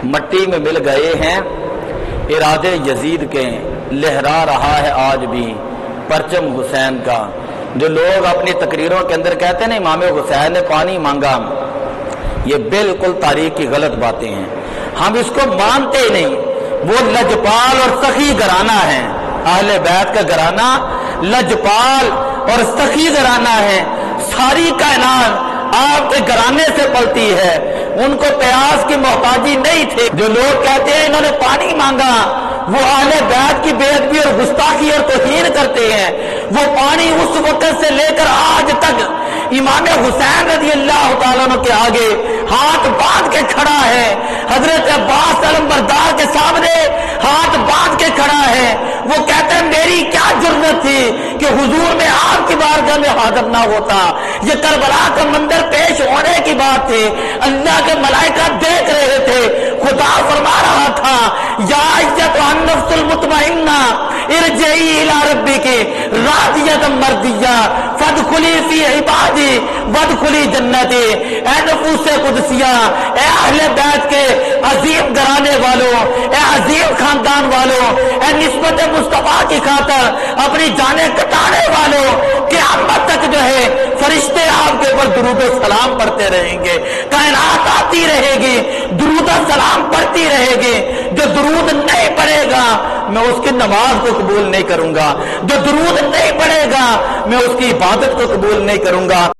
مٹی میں مل گئے ہیں ارادے یزید کے، لہرا رہا ہے آج بھی پرچم حسین کا۔ جو لوگ اپنی تقریروں کے اندر کہتے ہیں نا امام حسین نے پانی مانگا، یہ بالکل تاریخ کی غلط باتیں ہیں، ہم اس کو مانتے ہی نہیں۔ وہ لجپال اور سخی گھرانہ ہے، اہل بیت کا گھرانہ لجپال اور سخی گھرانہ ہے۔ ساری کائنات آپ کے گھرانے سے پلتی ہے، ان کو پیاس کی محتاجی نہیں تھے۔ جو لوگ کہتے ہیں انہوں نے پانی مانگا، وہ اہل بیت کی بے ادبی اور گستاخی اور توہین کرتے ہیں۔ وہ پانی اس وقت سے لے کر آج تک امام حسین رضی اللہ تعالیٰ عنہ کے آگے ہاتھ باندھ کے کھڑا ہے، حضرت عباس علمبردار کے سامنے ہاتھ باندھ کے کھڑا ہے۔ وہ کہتے ہیں میری کیا جرمت تھی کہ حضور میں آپ کی بارگاہ میں حاضر نہ ہوتا۔ یہ کربلا کا منظر پیش ہونے کی بات تھی، اللہ کے ملائکہ دیکھ رہے تھے، خدا فرما رہا تھا یا ایتھا النفس المطمئنہ ارجعی الی ربک راضیۃ مرضیہ فادخلی فی عبادی وادخلی جنتی۔ اے نفوس قدسیہ، اے اہل بیت کے عظیم گھرانے والوں، اے عظیم خاندان والوں، اے نسبت مصطفیٰ کی خاطر اپنی جانیں کٹانے والوں، قیامت تک جو ہے فرشتے آپ کے اوپر درود و سلام پڑھتے رہیں گے، کائنات آتی رہے گی درود و سلام پڑھتی رہے گی۔ جو درود نہیں پڑھے گا میں اس کی نماز کو قبول نہیں کروں گا، جو درود نہیں پڑھے گا میں اس کی عبادت کو قبول نہیں کروں گا۔